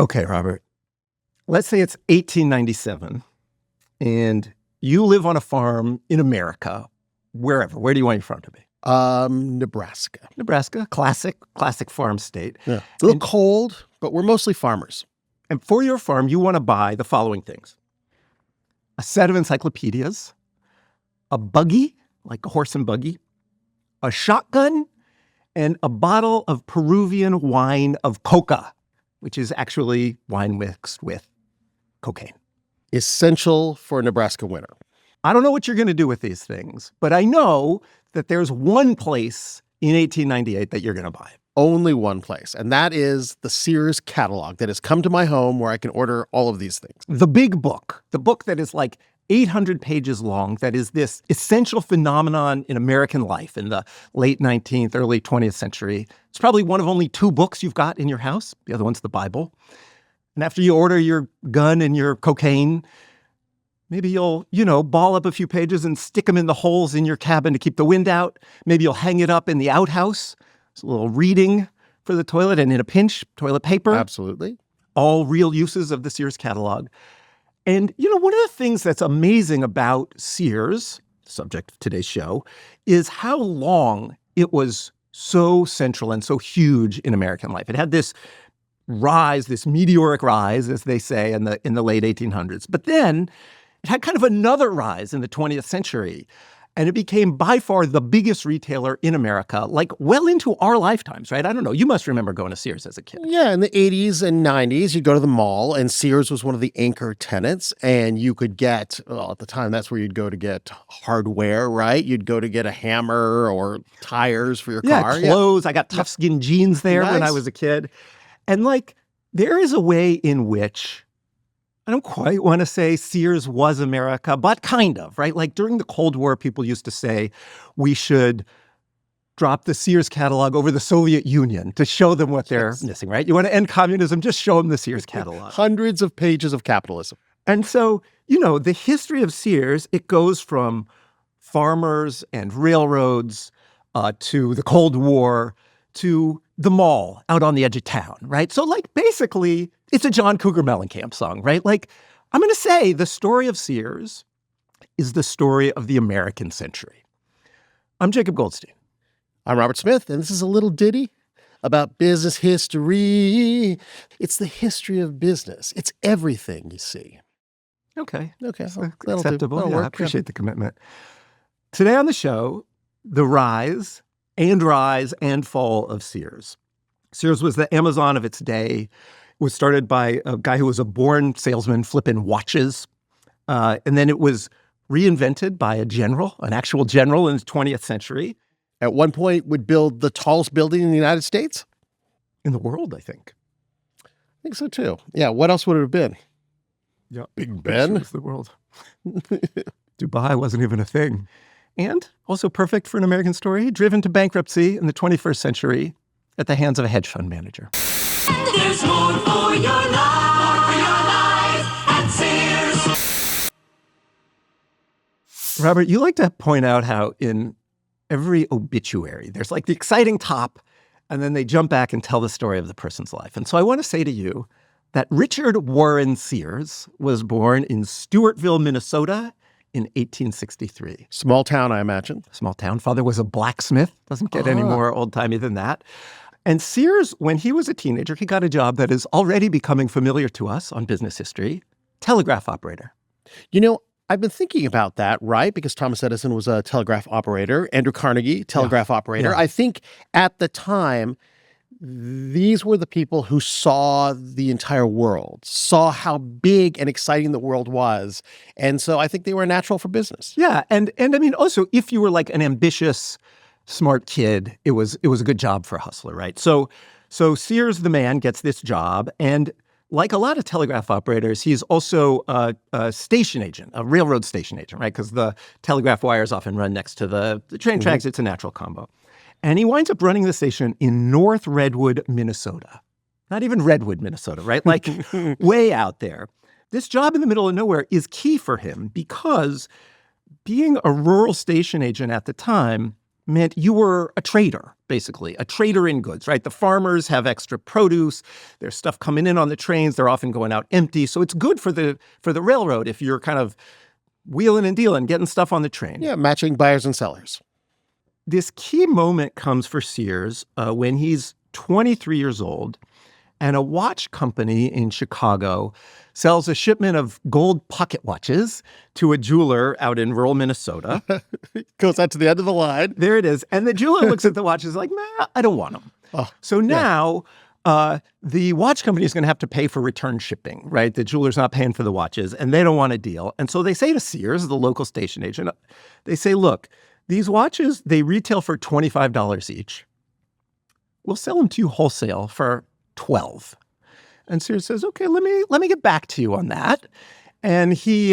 Okay, Robert. Let's say it's 1897 and you live on a farm in America, wherever. Where do you want your farm to be? Nebraska. Nebraska, classic farm state. Yeah. A little cold, but we're mostly farmers. And for your farm, you want to buy the following things: a set of encyclopedias, a buggy, like a horse and buggy, a shotgun, and a bottle of Peruvian wine of coca, which is actually wine mixed with cocaine. Essential for a Nebraska winter. I don't know what you're going to do with these things, but I know that there's one place in 1898 that you're going to buy. Only one place, and that is the Sears catalog that has come to my home where I can order all of these things. The big book, the book that is like 800 pages long, that is this essential phenomenon in American life in the late 19th, early 20th century. It's probably one of only 2 books you've got in your house. The other one's the Bible. And after you order your gun and your cocaine, maybe you'll, ball up a few pages and stick them in the holes in your cabin to keep the wind out. Maybe you'll hang it up in the outhouse. It's a little reading for the toilet, and in a pinch, toilet paper. Absolutely. All real uses of the Sears catalog. And, one of the things that's amazing about Sears, subject of today's show, is how long it was so central and so huge in American life. It had this rise, this meteoric rise, as they say, in the late 1800s. But then it had kind of another rise in the 20th century. And it became by far the biggest retailer in America, like well into our lifetimes, right? I don't know. You must remember going to Sears as a kid. Yeah, in the 80s and 90s, you'd go to the mall, and Sears was one of the anchor tenants. And you could get, at the time, that's where you'd go to get hardware, right? You'd go to get a hammer or tires for your car. Clothes. Yeah. I got Tuffskin jeans there when I was a kid. And there is a way in which, I don't quite want to say Sears was America, but kind of, right? Like during the Cold War, people used to say we should drop the Sears catalog over the Soviet Union to show them what they're missing, right? You want to end communism, just show them the Sears catalog. Hundreds of pages of capitalism. And so, the history of Sears, it goes from farmers and railroads to the Cold War to the mall out on the edge of town, right? So basically, it's a John Cougar Mellencamp song, right? I'm going to say the story of Sears is the story of the American century. I'm Jacob Goldstein. I'm Robert Smith, and this is a little ditty about business history. It's the history of business. It's everything, you see. Okay. Acceptable. I appreciate the commitment. Today on the show, the rise and fall of Sears. Sears was the Amazon of its day. It was started by a guy who was a born salesman flipping watches. And then it was reinvented by an actual general in the 20th century. At one point, would build the tallest building in the United States? In the world, I think. I think so, too. Yeah, what else would it have been? Yeah, Big Ben? It was the world. Dubai wasn't even a thing. And also perfect for an American story, driven to bankruptcy in the 21st century at the hands of a hedge fund manager. There's more for your life at Sears. Robert, you like to point out how in every obituary, there's the exciting top, and then they jump back and tell the story of the person's life. And so I want to say to you that Richard Warren Sears was born in Stewartville, Minnesota, in 1863. Small town, I imagine. Small town. Father was a blacksmith. Doesn't get any more old-timey than that. And Sears, when he was a teenager, he got a job that is already becoming familiar to us on business history, telegraph operator. I've been thinking about that, right? Because Thomas Edison was a telegraph operator. Andrew Carnegie, telegraph operator. Yeah. I think at the time, these were the people who saw the entire world, saw how big and exciting the world was. And so I think they were natural for business. Yeah. And I mean, also, if you were an ambitious, smart kid, it was a good job for a hustler, right? So Sears, the man, gets this job. And like a lot of telegraph operators, he's also a station agent, a railroad station agent, right? Because the telegraph wires often run next to the train tracks. It's a natural combo. And he winds up running the station in North Redwood, Minnesota. Not even Redwood, Minnesota, right? Way out there. This job in the middle of nowhere is key for him because being a rural station agent at the time meant you were a trader, basically, a trader in goods, right? The farmers have extra produce. There's stuff coming in on the trains. They're often going out empty. So it's good for the railroad if you're kind of wheeling and dealing, getting stuff on the train. Yeah, matching buyers and sellers. This key moment comes for Sears when he's 23 years old, and a watch company in Chicago sells a shipment of gold pocket watches to a jeweler out in rural Minnesota. Goes out to the end of the line. There it is. And the jeweler looks at the watches like, nah, I don't want them. Oh, so now the watch company is going to have to pay for return shipping, right? The jeweler's not paying for the watches, and they don't want a deal. And so they say to Sears, the local station agent, they say, look, these watches, they retail for $25 each. We'll sell them to you wholesale for $12. And Sears says, okay, let me get back to you on that. And he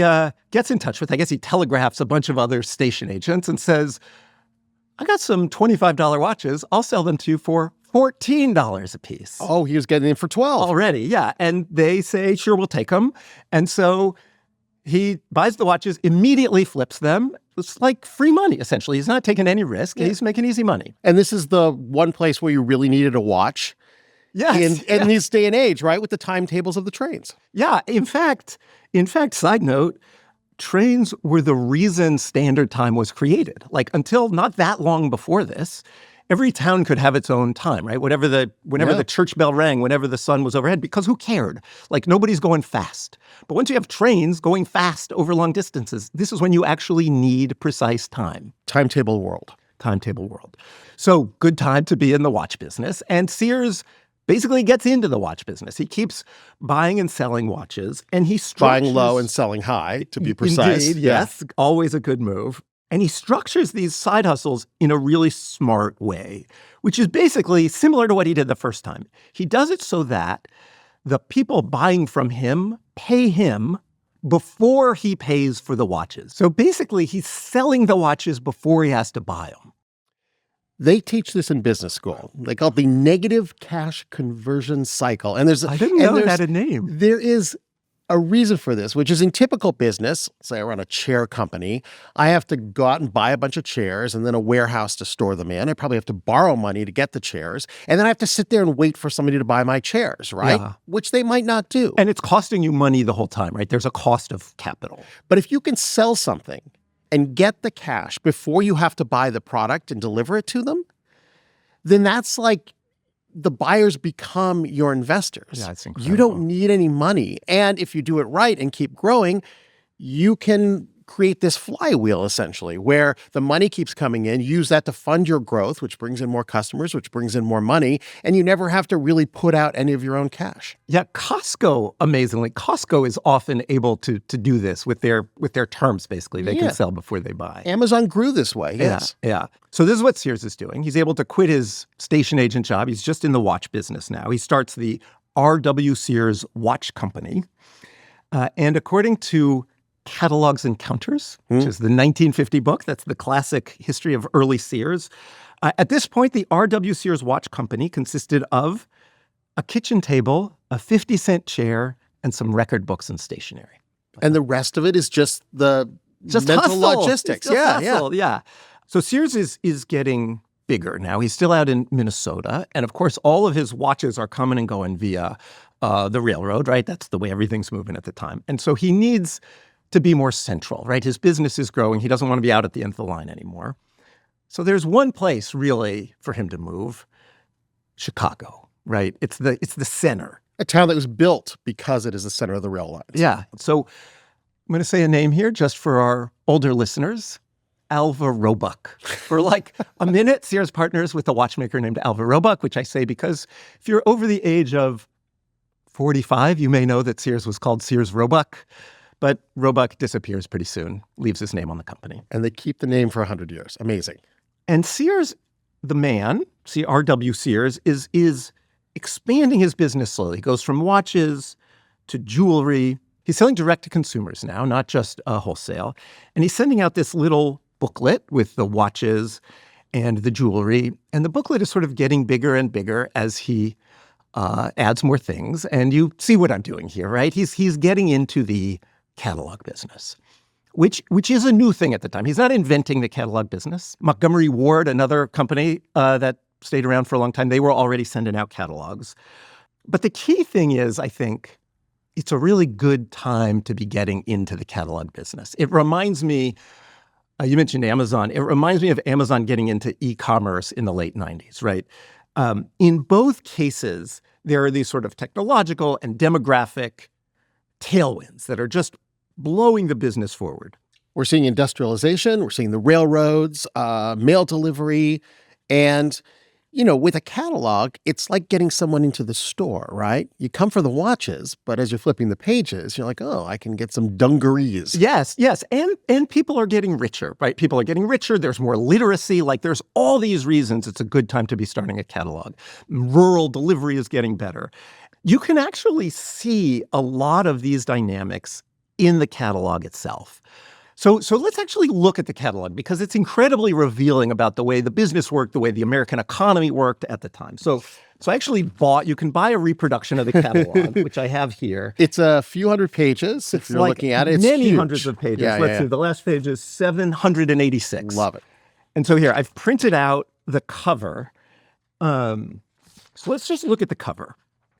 gets in touch with, I guess he telegraphs a bunch of other station agents and says, I got some $25 watches. I'll sell them to you for $14 a piece. Oh, he was getting in for 12 already, yeah. And they say, sure, we'll take them. And so he buys the watches, immediately flips them. It's like free money, essentially. He's not taking any risk. Yeah. He's making easy money. And this is the one place where you really needed a watch. Yes. In this day and age, right? With the timetables of the trains. Yeah. In fact, side note, trains were the reason standard time was created. Like until not that long before this, every town could have its own time, right? Whenever the church bell rang, whenever the sun was overhead, because who cared? Like nobody's going fast. But once you have trains going fast over long distances, this is when you actually need precise time. Timetable world. So good time to be in the watch business. And Sears basically gets into the watch business. He keeps buying and selling watches, and he structures... Buying low and selling high, to be precise. Indeed, yes. Always a good move. And he structures these side hustles in a really smart way, which is basically similar to what he did the first time. He does it so that the people buying from him pay him before he pays for the watches. So basically, he's selling the watches before he has to buy them. They teach this in business school. They call it the negative cash conversion cycle. And I didn't know it had a name. There is a reason for this, which is in typical business, say I run a chair company, I have to go out and buy a bunch of chairs and then a warehouse to store them in. I probably have to borrow money to get the chairs. And then I have to sit there and wait for somebody to buy my chairs, right? Yeah. Which they might not do. And it's costing you money the whole time, right? There's a cost of capital. But if you can sell something and get the cash before you have to buy the product and deliver it to them, then that's like the buyers become your investors. Yeah, it's incredible. You don't need any money. And if you do it right and keep growing, you can create this flywheel, essentially, where the money keeps coming in, use that to fund your growth, which brings in more customers, which brings in more money, and you never have to really put out any of your own cash. Yeah, amazingly, Costco is often able to do this with their terms, basically. They can sell before they buy. Amazon grew this way, yes. Yeah. So this is what Sears is doing. He's able to quit his station agent job. He's just in the watch business now. He starts the R.W. Sears Watch Company. And according to Catalogs and Counters, which is the 1950 book. That's the classic history of early Sears. At this point, the R.W. Sears Watch Company consisted of a kitchen table, a 50-cent chair, and some record books and stationery. And the rest of it is just the mental hustle. logistics. Yeah. So Sears is getting bigger now. He's still out in Minnesota. And of course, all of his watches are coming and going via the railroad, right? That's the way everything's moving at the time. And so he needs to be more central, right? His business is growing. He doesn't want to be out at the end of the line anymore. So there's one place really for him to move, Chicago, right? It's the center. A town that was built because it is the center of the rail lines. Yeah. So I'm going to say a name here just for our older listeners, Alva Roebuck. For like a minute, Sears partners with a watchmaker named Alva Roebuck, which I say because if you're over the age of 45, you may know that Sears was called Sears Roebuck. But Roebuck disappears pretty soon, leaves his name on the company. And they keep the name for 100 years. Amazing. And Sears, the man, R.W. Sears, is expanding his business slowly. He goes from watches to jewelry. He's selling direct to consumers now, not just wholesale. And he's sending out this little booklet with the watches and the jewelry. And the booklet is sort of getting bigger and bigger as he adds more things. And you see what I'm doing here, right? He's getting into the catalog business. which is a new thing at the time. He's not inventing the catalog business. Montgomery Ward, another company that stayed around for a long time, they were already sending out catalogs. But the key thing is, I think, it's a really good time to be getting into the catalog business. It reminds me, you mentioned Amazon. It reminds me of Amazon getting into e-commerce in the late 90s, right? In both cases, there are these sort of technological and demographic tailwinds that are just blowing the business forward. We're seeing industrialization, we're seeing the railroads, mail delivery, and, with a catalog, it's like getting someone into the store, right? You come for the watches, but as you're flipping the pages, you're like, oh, I can get some dungarees. Yes. And people are getting richer, right? People are getting richer. There's more literacy. Like there's all these reasons it's a good time to be starting a catalog. Rural delivery is getting better. You can actually see a lot of these dynamics in the catalog itself. So let's actually look at the catalog because it's incredibly revealing about the way the business worked, the way the American economy worked at the time. So I actually you can buy a reproduction of the catalog, which I have here. It's a few hundred pages if you're looking at it. It's many huge. Hundreds of pages. Let's see. The last page is 786. Love it. And so here, I've printed out the cover. So let's just look at the cover.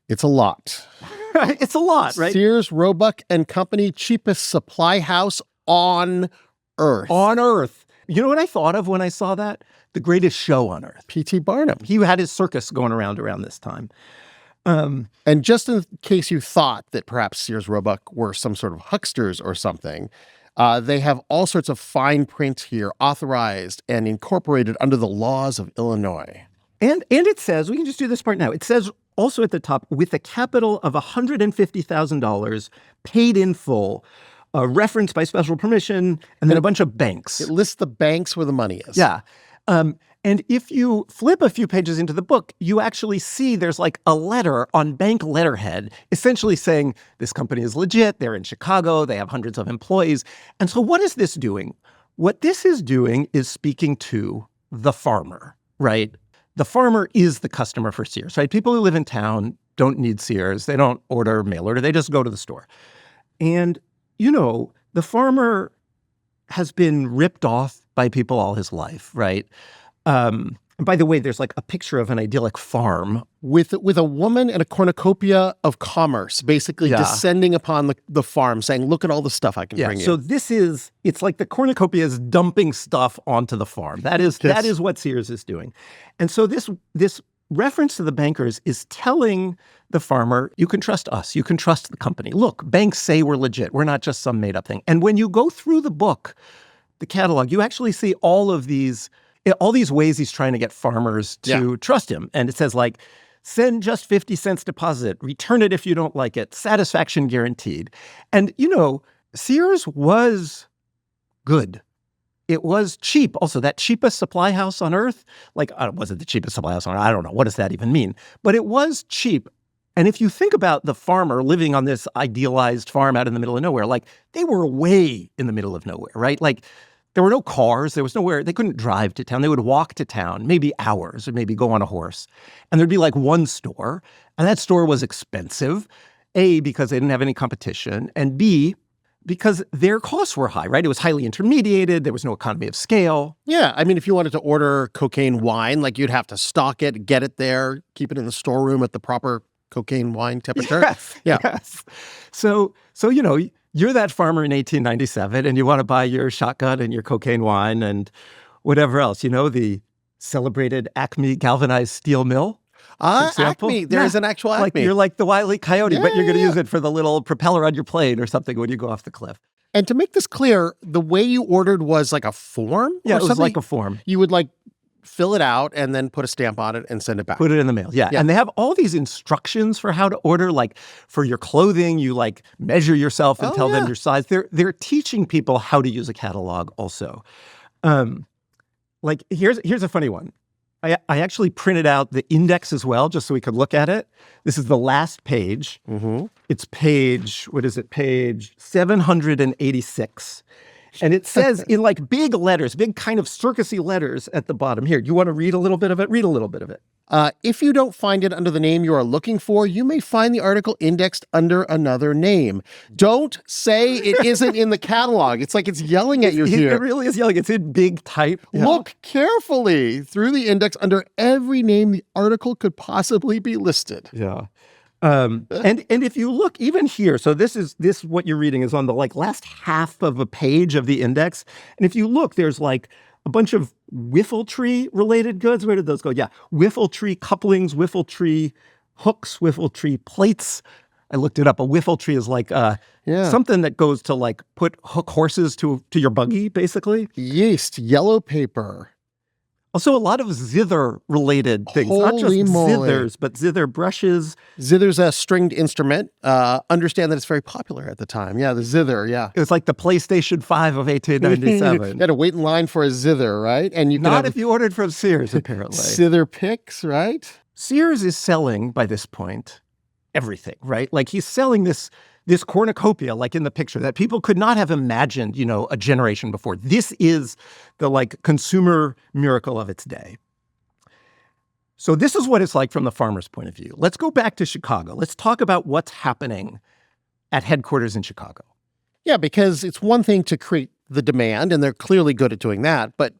It's a lot. It's a lot, right? Sears, Roebuck and Company, cheapest supply house on Earth. On Earth. You know what I thought of when I saw that? The Greatest Show on Earth. P.T. Barnum. He had his circus going around this time. And just in case you thought that perhaps Sears Roebuck were some sort of hucksters or something, they have all sorts of fine print here, authorized and incorporated under the laws of Illinois. And it says, we can just do this part now. It says also at the top, with a capital of $150,000 paid in full, referenced by special permission, and then a bunch of banks. It lists the banks where the money is. Yeah. And if you flip a few pages into the book, you actually see there's like a letter on bank letterhead essentially saying this company is legit, they're in Chicago, they have hundreds of employees. And so what is this doing? What this is doing is speaking to the farmer, right? The farmer is the customer for Sears, right? People who live in town don't need Sears. They don't order mail order. They just go to the store. And the farmer has been ripped off by people all his life, right? And by the way, there's like a picture of an idyllic farm. With a woman and a cornucopia of commerce basically descending upon the farm saying, look at all the stuff I can bring you. So it's like the cornucopia is dumping stuff onto the farm. That is what Sears is doing. And so this reference to the bankers is telling the farmer, you can trust us. You can trust the company. Look, banks say we're legit. We're not just some made up thing. And when you go through the book, the catalog, you actually see all these ways he's trying to get farmers to trust him. And it says like, send just 50 cents deposit, return it if you don't like it, satisfaction guaranteed. And, Sears was good. It was cheap. Also, that cheapest supply house on Earth, was it the cheapest supply house on Earth? I don't know. What does that even mean? But it was cheap. And if you think about the farmer living on this idealized farm out in the middle of nowhere, they were way in the middle of nowhere, right? There were no cars. There was nowhere. They couldn't drive to town. They would walk to town, maybe hours, or maybe go on a horse. And there'd be one store. And that store was expensive, A, because they didn't have any competition, and B, because their costs were high, right? It was highly intermediated. There was no economy of scale. Yeah. I mean, if you wanted to order cocaine wine, you'd have to stock it, get it there, keep it in the storeroom at the proper cocaine wine temperature. Yes. So you're that farmer in 1897 and you want to buy your shotgun and your cocaine wine and whatever else. The celebrated Acme galvanized steel mill. Acme. There's an actual Acme. You're like the Wile E. Coyote, but you're going to use it for the little propeller on your plane or something when you go off the cliff. And to make this clear, the way you ordered was like a form? Yeah, it was like a form. You would fill it out and then put a stamp on it and send it back. Put it in the mail. Yeah. And they have all these instructions for how to order. For your clothing, you measure yourself and tell them your size. They're teaching people how to use a catalog also. Here's a funny one. I actually printed out the index as well, just so we could look at it. This is the last page. Mm-hmm. It's page 786. And it says in big letters, big kind of circusy letters at the bottom. Here, do you want to read a little bit of it? Read a little bit of it. If you don't find it under the name you are looking for, you may find the article indexed under another name. Don't say it isn't in the catalog. It's like it's yelling at you here. It really is yelling. It's in big type. Yeah. Look carefully through the index under every name the article could possibly be listed. Yeah. And if you look even here, so this what you're reading is on the last half of a page of the index. And if you look, there's a bunch of whiffletree related goods. Where did those go? Yeah. Whiffletree couplings, whiffletree hooks, whiffletree plates. I looked it up. A whiffletree is something that goes to put hook horses to your buggy, basically. Yeast, yellow paper. Also, a lot of zither-related things. Not just Holy moly. zithers, but zither brushes. Zither's a stringed instrument. Understand that it's very popular at the time. Yeah, the zither, yeah. It was like the PlayStation 5 of 1897. You had to wait in line for a zither, right? And you could Not have if you ordered from Sears, apparently. zither picks, right? Sears is selling, by this point, everything, right? He's selling this cornucopia, like in the picture, that people could not have imagined, a generation before. This is the consumer miracle of its day. So this is what it's like from the farmer's point of view. Let's go back to Chicago. Let's talk about what's happening at headquarters in Chicago. Yeah, because it's one thing to create the demand, and they're clearly good at doing that, but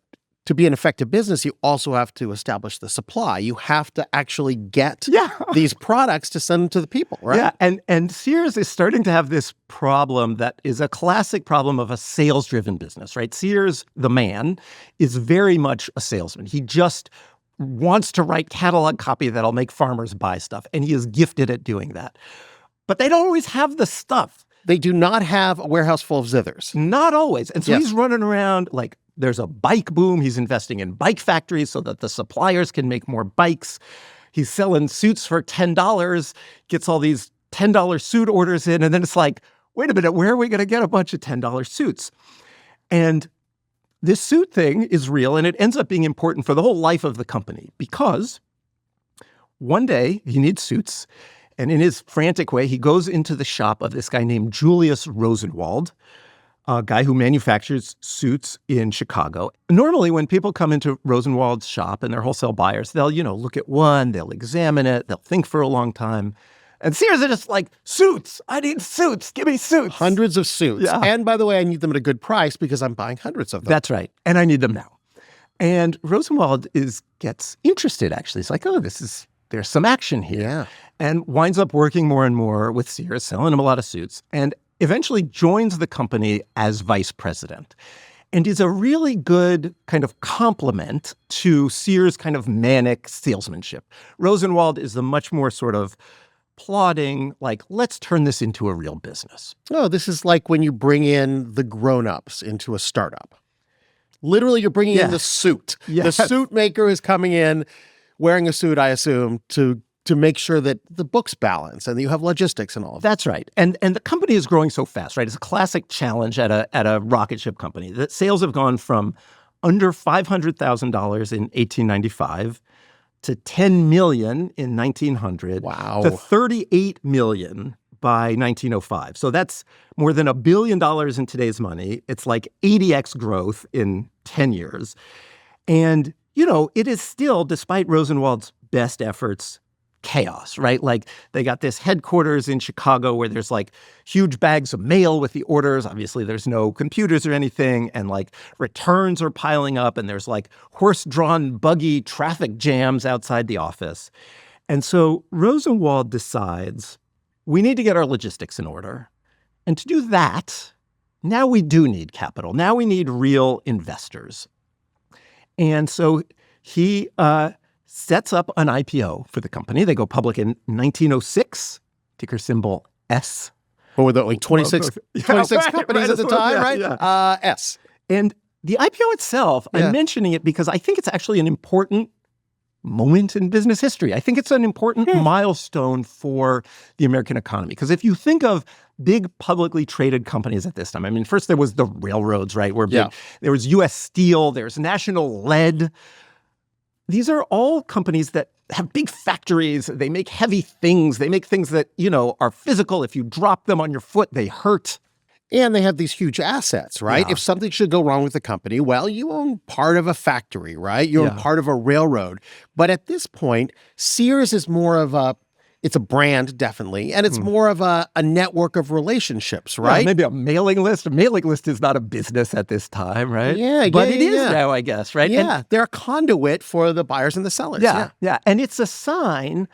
to be an effective business, you also have to establish the supply. You have to actually get these products to send them to the people, right? Yeah, and Sears is starting to have this problem that is a classic problem of a sales-driven business, right? Sears, the man, is very much a salesman. He just wants to write catalog copy that'll make farmers buy stuff, and he is gifted at doing that. But they don't always have the stuff. They do not have a warehouse full of zithers. Not always. And so he's running around there's a bike boom. He's investing in bike factories so that the suppliers can make more bikes. He's selling suits for $10, gets all these $10 suit orders in, and then it's like, wait a minute, where are we going to get a bunch of $10 suits? And this suit thing is real, and it ends up being important for the whole life of the company because one day he needs suits, and in his frantic way, he goes into the shop of this guy named Julius Rosenwald, a guy who manufactures suits in Chicago. Normally, when people come into Rosenwald's shop and they're wholesale buyers, they'll, look at one, they'll examine it, they'll think for a long time. And Sears are just like, suits, I need suits, give me suits. Hundreds of suits. Yeah. And by the way, I need them at a good price because I'm buying hundreds of them. That's right. And I need them now. And Rosenwald gets interested, actually. It's like, there's some action here. Yeah. And winds up working more and more with Sears, selling him a lot of suits. And eventually joins the company as vice president and is a really good kind of complement to Sears' kind of manic salesmanship. Rosenwald is the much more sort of plodding, let's turn this into a real business. Oh, this is like when you bring in the grown-ups into a startup. Literally, you're bringing in the suit. Yes. The suit maker is coming in wearing a suit, I assume, to make sure that the books balance and that you have logistics and all of that. That's right. And the company is growing so fast, right? It's a classic challenge at a rocket ship company. That sales have gone from under $500,000 in 1895 to $10 million in 1900 Wow. to $38 million by 1905. So that's more than $1 billion in today's money. It's like 80x growth in 10 years. And, it is still, despite Rosenwald's best efforts, chaos, right? They got this headquarters in Chicago where there's huge bags of mail with the orders. Obviously, there's no computers or anything. And returns are piling up and there's horse-drawn buggy traffic jams outside the office. And so Rosenwald decides we need to get our logistics in order. And to do that, now we do need capital. Now we need real investors. And so he sets up an IPO for the company. They go public in 1906, ticker symbol S. What were there, 26 companies at the time, right? Yeah. S. And the IPO itself, I'm mentioning it because I think it's actually an important moment in business history. I think it's an important milestone for the American economy. Because if you think of big publicly traded companies at this time, first there was the railroads, right? There was U.S. Steel, there's National Lead. These are all companies that have big factories. They make heavy things. They make things that, are physical. If you drop them on your foot, they hurt. And they have these huge assets, right? Yeah. If something should go wrong with the company, well, you own part of a factory, right? You own Yeah. part of a railroad. But at this point, Sears is more of it's a brand, definitely, and it's more of a network of relationships, Yeah, right? maybe a mailing list. A mailing list is not a business at this time, right? Yeah, but yeah, it is yeah. now, I guess, right? Yeah, they're a conduit for the buyers and the sellers. Yeah. And it's a sign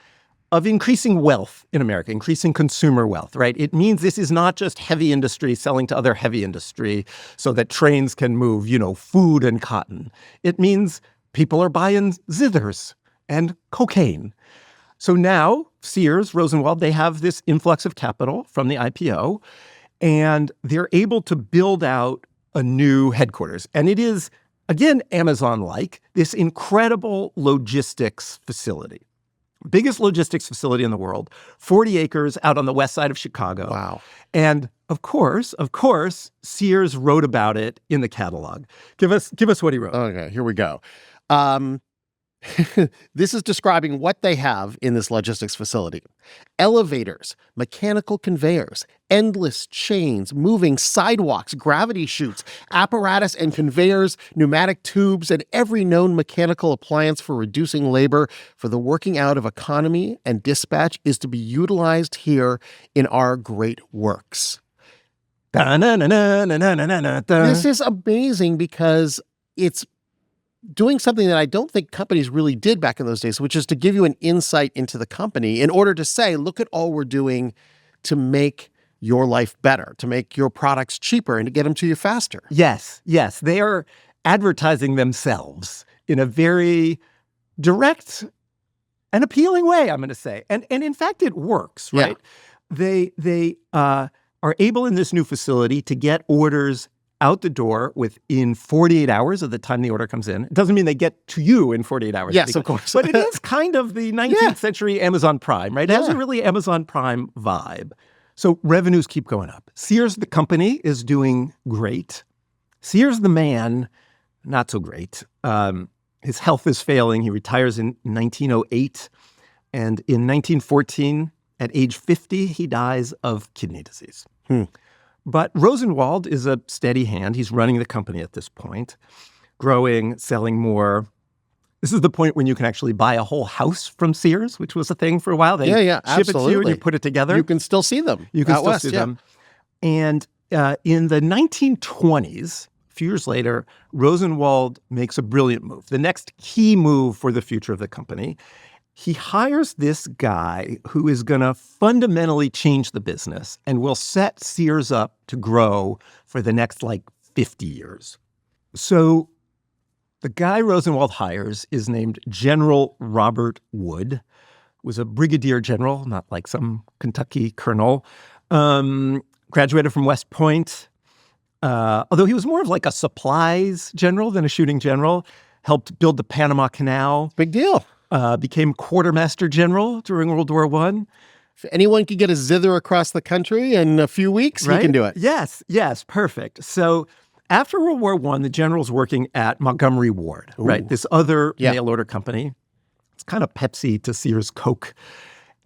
of increasing wealth in America, increasing consumer wealth, right? It means this is not just heavy industry selling to other heavy industry so that trains can move, food and cotton. It means people are buying zithers and cocaine. So now Sears, Rosenwald, they have this influx of capital from the IPO, and they're able to build out a new headquarters. And it is, again, Amazon-like, this incredible logistics facility. Biggest logistics facility in the world, 40 acres out on the west side of Chicago. Wow. And of course, Sears wrote about it in the catalog. Give us what he wrote. Okay, here we go. This is describing what they have in this logistics facility. Elevators, mechanical conveyors, endless chains, moving sidewalks, gravity chutes, apparatus and conveyors, pneumatic tubes, and every known mechanical appliance for reducing labor for the working out of economy and dispatch is to be utilized here in our great works. This is amazing because it's doing something that I don't think companies really did back in those days, which is to give you an insight into the company in order to say, look at all we're doing to make your life better, to make your products cheaper and to get them to you faster. Yes. They are advertising themselves in a very direct and appealing way, I'm going to say. And in fact, it works, right? Yeah. They are able in this new facility to get orders out the door within 48 hours of the time the order comes in. It doesn't mean they get to you in 48 hours. Yes, of course. But it is kind of the 19th century Amazon Prime, right? It has a really Amazon Prime vibe. So revenues keep going up. Sears, the company, is doing great. Sears, the man, not so great. His health is failing. He retires in 1908. And in 1914, at age 50, he dies of kidney disease. But Rosenwald is a steady hand. He's running the company at this point, growing, selling more. This is the point when you can actually buy a whole house from Sears, which was a thing for a while. They ship it to you and you put it together. You can still see them. You can out still west, see them. And in the 1920s, a few years later, Rosenwald makes a brilliant move, the next key move for the future of the company. He hires this guy who is going to fundamentally change the business and will set Sears up to grow for the next 50 years. So the guy Rosenwald hires is named General Robert Wood, was a brigadier general, not like some Kentucky colonel, graduated from West Point, although he was more of a supplies general than a shooting general, helped build the Panama Canal. Big deal. Became quartermaster general during World War I. If anyone could get a zither across the country in a few weeks, he can do it. Yes, perfect. So after World War I, the general's working at Montgomery Ward, right? This other mail order company. It's kind of Pepsi to Sears Coke.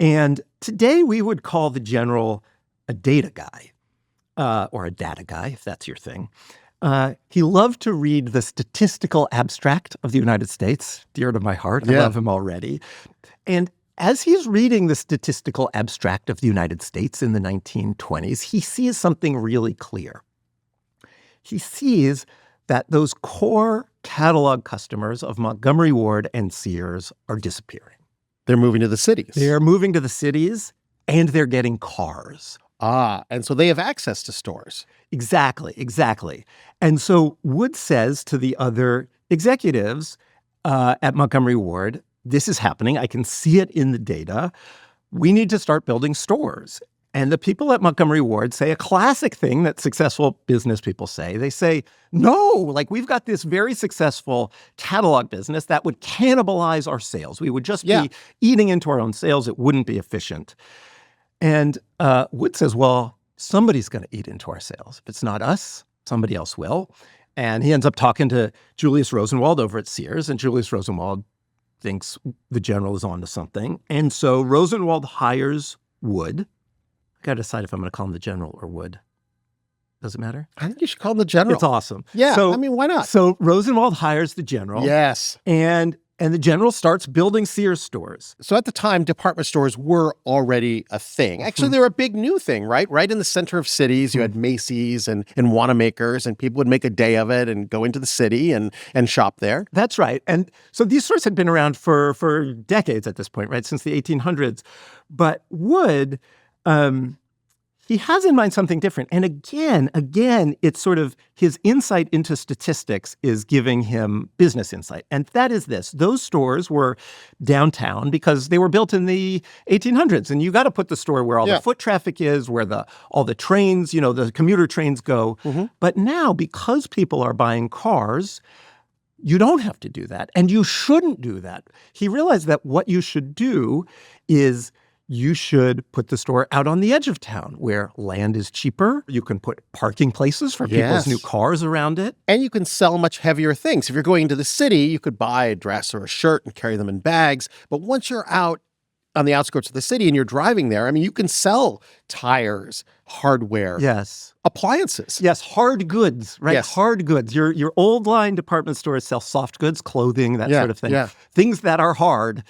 And today we would call the general a data guy, or a data guy, if that's your thing. He loved to read the Statistical Abstract of the United States, dear to my heart. I love him already. And as he's reading the Statistical Abstract of the United States in the 1920s, he sees something really clear. He sees that those core catalog customers of Montgomery Ward and Sears are disappearing. They're moving to the cities. They're moving to the cities, and they're getting cars. And so they have access to stores. Exactly. And so Wood says to the other executives at Montgomery Ward, this is happening. I can see it in the data. We need to start building stores. And the people at Montgomery Ward say a classic thing that successful business people say. They say, no, we've got this very successful catalog business that would cannibalize our sales. We would just be eating into our own sales. It wouldn't be efficient. And Wood says, well, somebody's going to eat into our sales. If it's not us, somebody else will. And he ends up talking to Julius Rosenwald over at Sears, and Julius Rosenwald thinks the general is onto something. And so Rosenwald hires Wood. I got to decide if I'm going to call him the general or Wood. Does it matter? I think you should call him the general. It's awesome. Yeah, So, I mean, why not? So Rosenwald hires the general. Yes. And the general starts building Sears stores. So at the time, department stores were already a thing. Actually, they were a big new thing, right? Right in the center of cities, you had Macy's and Wanamaker's, and people would make a day of it and go into the city and shop there. That's right. And so these stores had been around for decades at this point, right? Since the 1800s. But Wood, he has in mind something different. And again, it's sort of his insight into statistics is giving him business insight. And that is this. Those stores were downtown because they were built in the 1800s. And you got to put the store where all the foot traffic is, where all the trains, the commuter trains go. Mm-hmm. But now, because people are buying cars, you don't have to do that. And you shouldn't do that. He realized that what you should do is you should put the store out on the edge of town where land is cheaper. You can put parking places for people's new cars around it. And you can sell much heavier things. If you're going into the city, you could buy a dress or a shirt and carry them in bags. But once you're out on the outskirts of the city and you're driving there, I mean, you can sell tires, hardware. Yes. Appliances. Yes, hard goods, right? Yes. Hard goods. Your old line department stores sell soft goods, clothing, that sort of thing. Yeah. Things that are hard,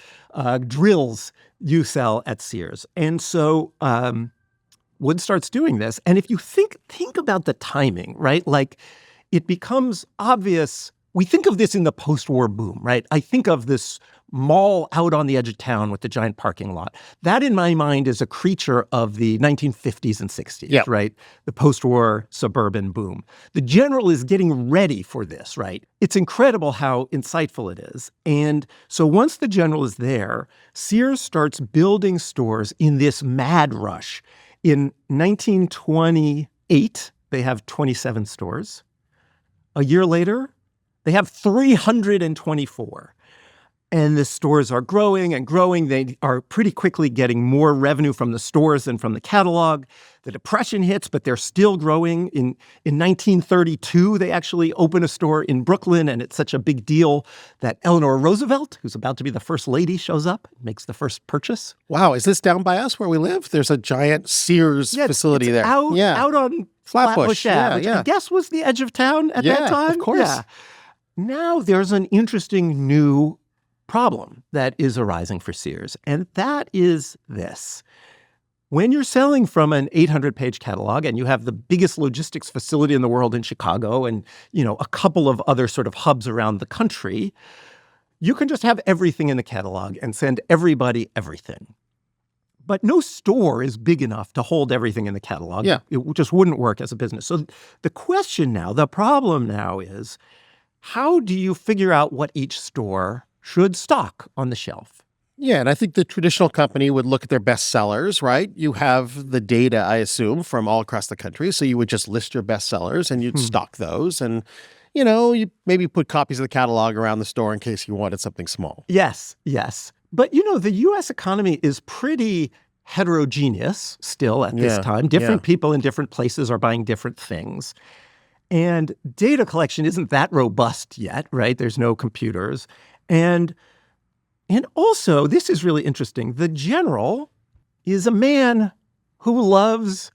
drills you sell at Sears. And so Wood starts doing this. And if you think about the timing, right? Like it becomes obvious. We think of this in the post-war boom, right? I think of this mall out on the edge of town with the giant parking lot. That, in my mind, is a creature of the 1950s and 60s, right? The post-war suburban boom. The general is getting ready for this, right? It's incredible how insightful it is. And so once the general is there, Sears starts building stores in this mad rush. In 1928, they have 27 stores. A year later, they have 324. And the stores are growing and growing. They are pretty quickly getting more revenue from the stores than from the catalog. The Depression hits, but they're still growing. In 1932, they actually open a store in Brooklyn, and it's such a big deal that Eleanor Roosevelt, who's about to be the first lady, shows up, makes the first purchase. Wow, is this down by us where we live? There's a giant Sears facility there. Out on Flatbush Ave, which I yeah. guess was the edge of town at that time. Of course. Yeah. Now there's an interesting new problem that is arising for Sears, and that is this. When you're selling from an 800-page catalog and you have the biggest logistics facility in the world in Chicago and, a couple of other sort of hubs around the country, you can just have everything in the catalog and send everybody everything. But no store is big enough to hold everything in the catalog. Yeah. It just wouldn't work as a business. So the problem now is, how do you figure out what each store should stock on the shelf? Yeah, and I think the traditional company would look at their best sellers, right? You have the data, I assume, from all across the country. So you would just list your best sellers and you'd stock those. And, you maybe put copies of the catalog around the store in case you wanted something small. Yes. But, the U.S. economy is pretty heterogeneous still at this time. Different people in different places are buying different things. And data collection isn't that robust yet, right? There's no computers. And also, this is really interesting. The general is a man who loves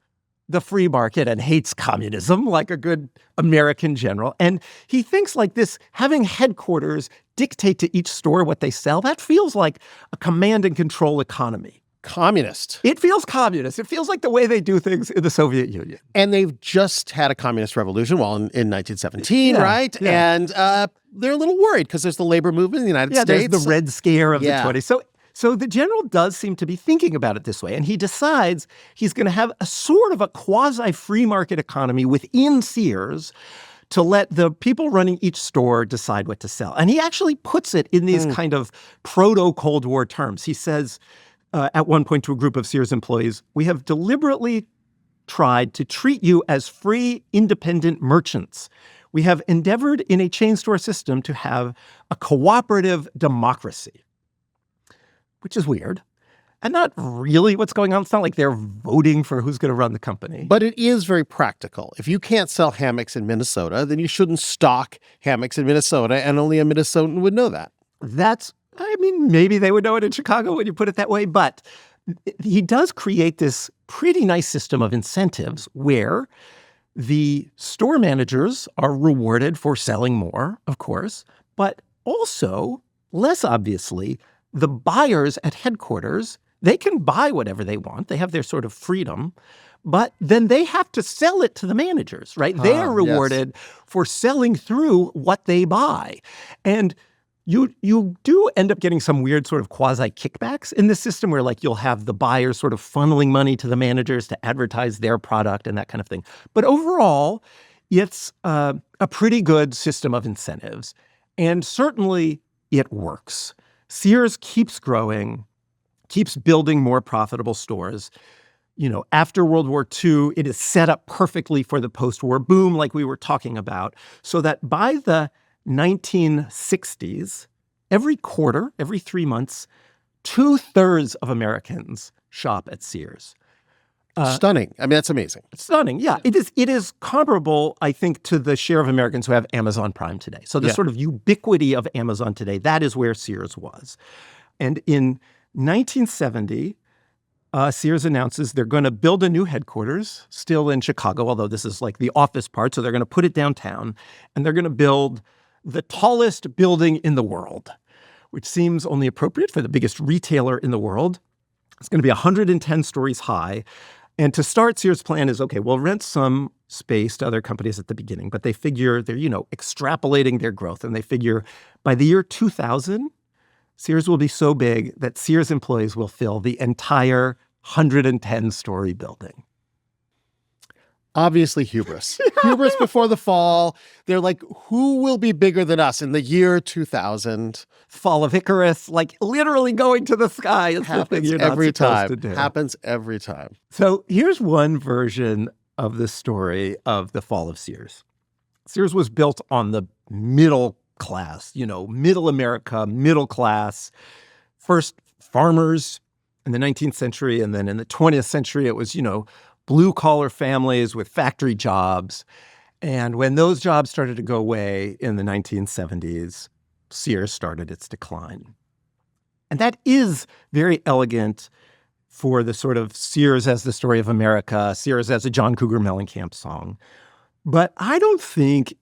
the free market and hates communism like a good American general. And he thinks like this, having headquarters dictate to each store what they sell, that feels like a command and control economy. Communist. It feels communist. It feels like the way they do things in the Soviet Union. And they've just had a communist revolution, in 1917, right? Yeah. And they're a little worried because there's the labor movement in the United States. There's the Red Scare of the 20s. So the general does seem to be thinking about it this way, and he decides he's going to have a sort of a quasi-free market economy within Sears to let the people running each store decide what to sell. And he actually puts it in these kind of proto-Cold War terms. He says at one point to a group of Sears employees, "We have deliberately tried to treat you as free, independent merchants. We have endeavored in a chain store system to have a cooperative democracy," which is weird and not really what's going on. It's not like they're voting for who's going to run the company. But it is very practical. If you can't sell hammocks in Minnesota, then you shouldn't stock hammocks in Minnesota, and only a Minnesotan would know that. Maybe they would know it in Chicago when you put it that way, but he does create this pretty nice system of incentives where The store managers are rewarded for selling more, of course, but also, less obviously, the buyers at headquarters, they can buy whatever they want. They have their sort of freedom, but then they have to sell it to the managers, right? They are rewarded for selling through what they buy. And you do end up getting some weird sort of quasi-kickbacks in this system where, like, you'll have the buyers sort of funneling money to the managers to advertise their product and that kind of thing. But overall, it's a pretty good system of incentives. And certainly it works. Sears keeps growing, keeps building more profitable stores. After World War II, it is set up perfectly for the post-war boom like we were talking about, so that by the 1960s, every quarter, every 3 months, 2/3 of Americans shop at Sears. Stunning. I mean, that's amazing. Stunning, yeah. It is comparable, I think, to the share of Americans who have Amazon Prime today. So the sort of ubiquity of Amazon today, that is where Sears was. And in 1970, Sears announces they're going to build a new headquarters, still in Chicago, although this is like the office part. So they're going to put it downtown, and they're going to build the tallest building in the world, which seems only appropriate for the biggest retailer in the world. It's going to be 110 stories high. And to start, Sears' plan is, okay, we'll rent some space to other companies at the beginning, but they figure they're, extrapolating their growth. And they figure by the year 2000, Sears will be so big that Sears employees will fill the entire 110-story building. Obviously hubris. Hubris before the fall. They're like, who will be bigger than us in the year 2000? Fall of Icarus, like literally going to the sky is the thing you're not supposed to do. Happens every time. So here's one version of the story of the fall of Sears. Sears was built on the middle class, middle America, middle class. First, farmers in the 19th century, and then in the 20th century, it was, blue-collar families with factory jobs. And when those jobs started to go away in the 1970s, Sears started its decline. And that is very elegant for the sort of Sears as the story of America, Sears as a John Cougar Mellencamp song. But I don't think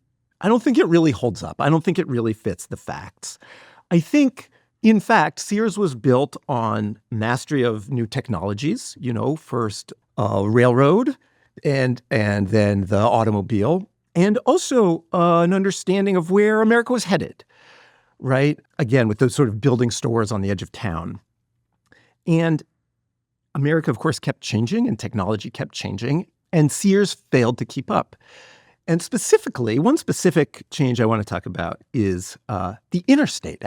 it really holds up. I don't think it really fits the facts. I think, in fact, Sears was built on mastery of new technologies, first railroad and then the automobile, and also an understanding of where America was headed, right? Again, with those sort of building stores on the edge of town. And America, of course, kept changing and technology kept changing, and Sears failed to keep up. And specifically, one specific change I want to talk about is the interstate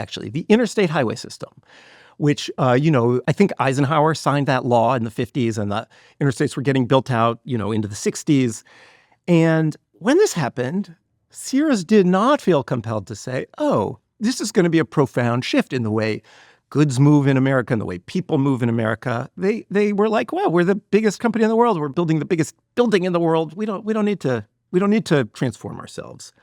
highway system, which, I think Eisenhower signed that law in the 50s, and the interstates were getting built out, into the 60s. And when this happened, Sears did not feel compelled to say, oh, this is going to be a profound shift in the way goods move in America and the way people move in America. They were like, well, we're the biggest company in the world. We're building the biggest building in the world. We don't need to transform ourselves.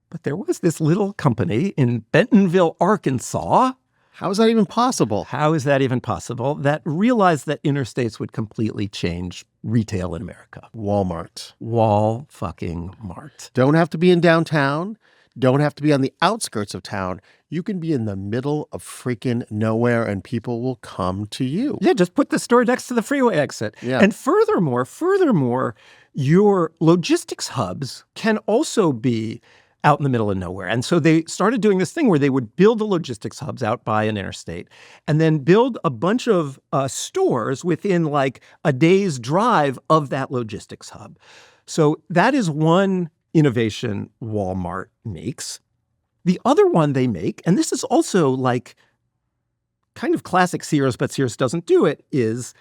But there was this little company in Bentonville, Arkansas. How is that even possible? How is that even possible? That realized that interstates would completely change retail in America. Walmart. Wall-fucking-mart. Don't have to be in downtown. Don't have to be on the outskirts of town. You can be in the middle of freaking nowhere and people will come to you. Yeah, just put the store next to the freeway exit. Yeah. And furthermore, your logistics hubs can also be out in the middle of nowhere. And so they started doing this thing where they would build the logistics hubs out by an interstate and then build a bunch of stores within like a day's drive of that logistics hub. So that is one innovation Walmart makes. The other one they make, and this is also like kind of classic Sears, but Sears doesn't do it, is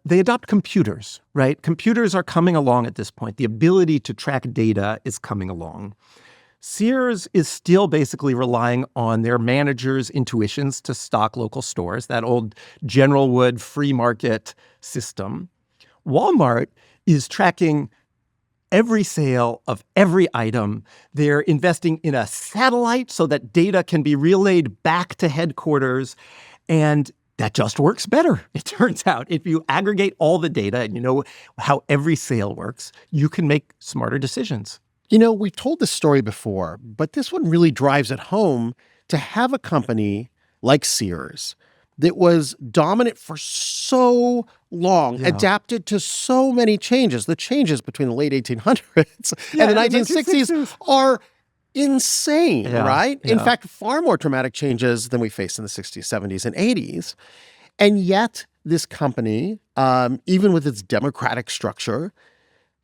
they adopt computers, right? Computers are coming along at this point. The ability to track data is coming along. Sears is still basically relying on their managers' intuitions to stock local stores, that old General Wood free market system. Walmart is tracking every sale of every item. They're investing in a satellite so that data can be relayed back to headquarters. And that just works better. It turns out if you aggregate all the data and you know how every sale works, you can make smarter decisions. We've told this story before, but this one really drives it home to have a company like Sears that was dominant for so long, adapted to so many changes. The changes between the late 1800s and the 1960s are insane, right? Yeah. In fact, far more dramatic changes than we faced in the 60s, 70s, and 80s. And yet, this company, even with its democratic structure,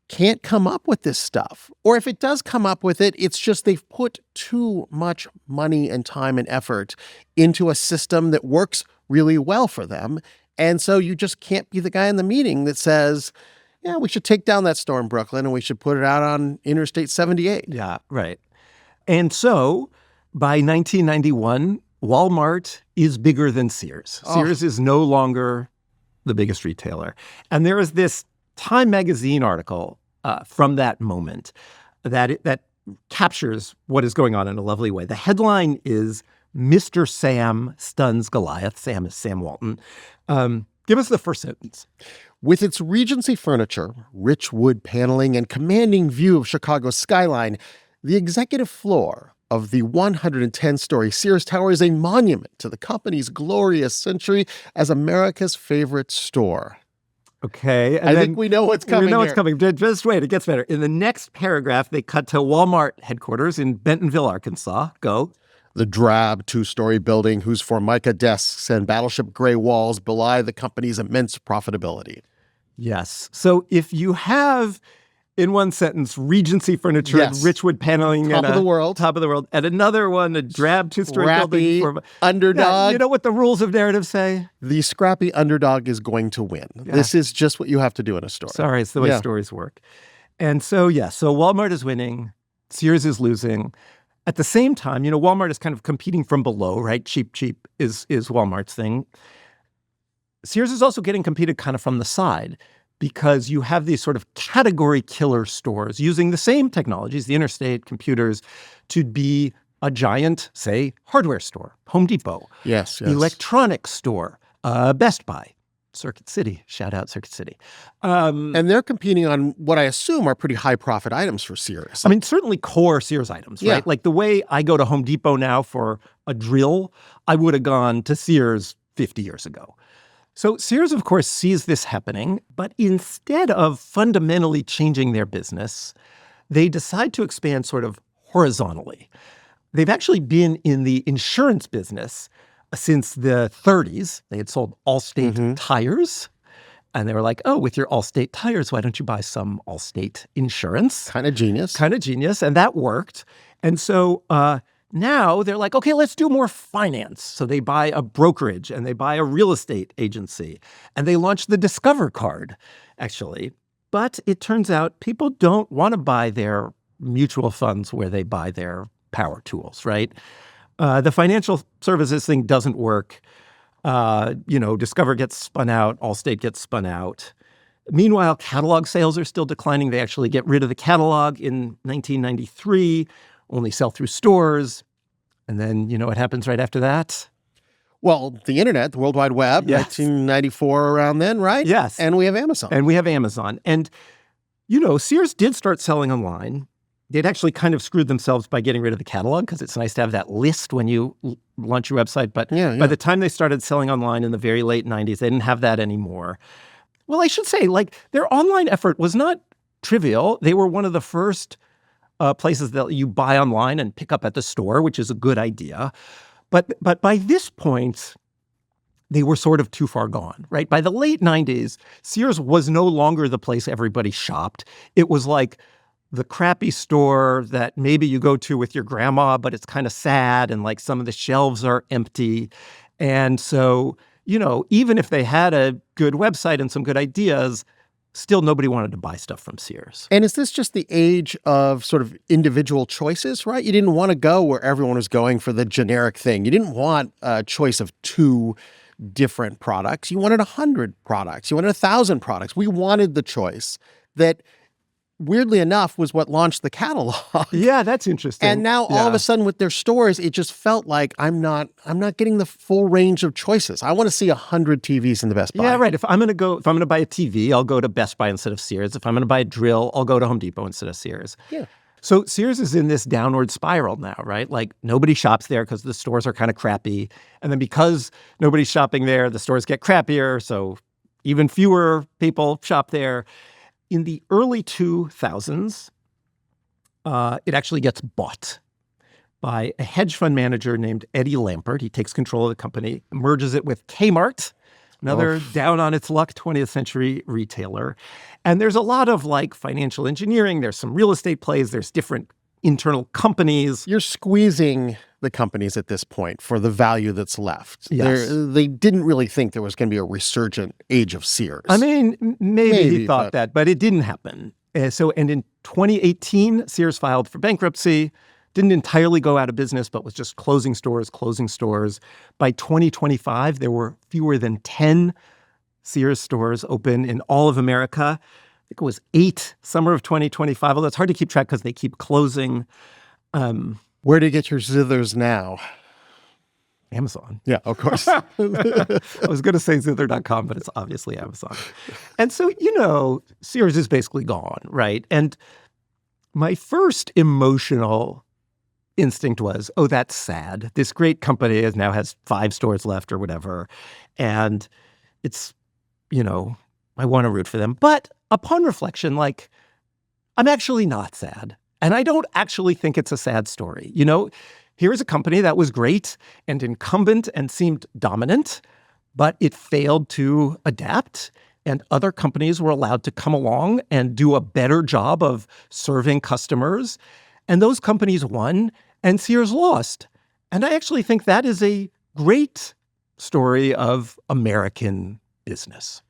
can't come up with this stuff. Or if it does come up with it, it's just they've put too much money and time and effort into a system that works really well for them. And so you just can't be the guy in the meeting that says, yeah, we should take down that store in Brooklyn and we should put it out on Interstate 78. Yeah, right. And so by 1991, Walmart is bigger than Sears. Sears is no longer the biggest retailer. And there is this Time magazine article from that moment that captures what is going on in a lovely way. The headline is Mr. Sam Stuns Goliath. Sam is Sam Walton. Give us the first sentence. With its Regency furniture, rich wood paneling, and commanding view of Chicago's skyline, the executive floor of the 110-story Sears Tower is a monument to the company's glorious century as America's favorite store. Okay. And I think we know what's coming. We know here. what's coming. Just wait, it gets better. In the next paragraph, they cut to Walmart headquarters in Bentonville, Arkansas. Go. The drab two-story building whose Formica desks and battleship gray walls belie the company's immense profitability. Yes. So if you have, in one sentence, Regency furniture and Richwood paneling. Top of the world. Top of the world. And another one, a drab two-story Scrappy building. underdog. You know what the rules of narrative say? The scrappy underdog is going to win. Yeah. This is just what you have to do in a story. Sorry, it's the way stories work. And so, so Walmart is winning. Sears is losing. At the same time, Walmart is kind of competing from below, right? Cheap is Walmart's thing. Sears is also getting competed kind of from the side because you have these sort of category killer stores using the same technologies, the interstate computers, to be a giant, say, hardware store, Home Depot. Yes. Electronics store, Best Buy. Circuit City. Shout out Circuit City. And they're competing on what I assume are pretty high profit items for Sears. I mean, certainly core Sears items, right? Yeah. Like the way I go to Home Depot now for a drill, I would have gone to Sears 50 years ago. So Sears, of course, sees this happening, but instead of fundamentally changing their business, they decide to expand sort of horizontally. They've actually been in the insurance business since the 30s. They had sold Allstate tires. And they were like, oh, with your Allstate tires, why don't you buy some Allstate insurance? Kind of genius. And that worked. And so now they're like, okay, let's do more finance. So they buy a brokerage and they buy a real estate agency. And they launched the Discover card, actually. But it turns out people don't want to buy their mutual funds where they buy their power tools, right? The financial services thing doesn't work. Discover gets spun out, Allstate gets spun out. Meanwhile, catalog sales are still declining. They actually get rid of the catalog in 1993, only sell through stores. And then, what happens right after that? Well, the internet, the World Wide Web, 1994 around then, right? Yes. And we have Amazon. And, Sears did start selling online. They'd actually kind of screwed themselves by getting rid of the catalog because it's nice to have that list when you launch your website. But by the time they started selling online in the very late 90s, they didn't have that anymore. Well, I should say, their online effort was not trivial. They were one of the first places that you buy online and pick up at the store, which is a good idea. But by this point, they were sort of too far gone, right? By the late 90s, Sears was no longer the place everybody shopped. It was like the crappy store that maybe you go to with your grandma, but it's kind of sad and some of the shelves are empty. And so, even if they had a good website and some good ideas, still nobody wanted to buy stuff from Sears. And is this just the age of sort of individual choices, right? You didn't want to go where everyone was going for the generic thing. You didn't want a choice of 2 different products. You wanted 100 products. You wanted 1,000 products. We wanted the choice that weirdly enough, was what launched the catalog. Yeah, that's interesting. And now all of a sudden with their stores, it just felt like I'm not getting the full range of choices. I want to see 100 TVs in the Best Buy. Yeah, right. If I'm going to buy a TV, I'll go to Best Buy instead of Sears. If I'm going to buy a drill, I'll go to Home Depot instead of Sears. Yeah. So Sears is in this downward spiral now, right? Like nobody shops there because the stores are kind of crappy. And then because nobody's shopping there, the stores get crappier. So even fewer people shop there. In the early 2000s, it actually gets bought by a hedge fund manager named Eddie Lampert. He takes control of the company, merges it with Kmart, another down on its luck 20th century retailer. And there's a lot of like financial engineering. There's some real estate plays. There's different internal companies. You're squeezing the companies at this point for the value that's left. Yes. They didn't really think there was going to be a resurgent age of Sears. I mean, maybe he thought that, but it didn't happen. And in 2018, Sears filed for bankruptcy, didn't entirely go out of business, but was just closing stores. By 2025, there were fewer than 10 Sears stores open in all of America. I think it was 8 summer of 2025, although it's hard to keep track because they keep closing. Where do you get your zithers now? Amazon. Yeah, of course. I was going to say zither.com, but it's obviously Amazon. And so, Sears is basically gone, right? And my first emotional instinct was, oh, that's sad. This great company now has 5 stores left or whatever. And it's, I want to root for them. But upon reflection, I'm actually not sad. And I don't actually think it's a sad story. Here is a company that was great and incumbent and seemed dominant, but it failed to adapt. And other companies were allowed to come along and do a better job of serving customers. And those companies won and Sears lost. And I actually think that is a great story of American business.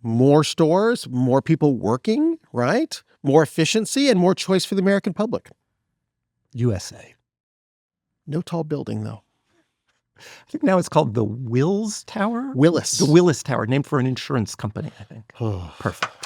More stores, more people working, right? More efficiency and more choice for the American public. USA. No tall building, though. I think now it's called the Willis Tower. Willis. The Willis Tower, named for an insurance company, I think. Perfect.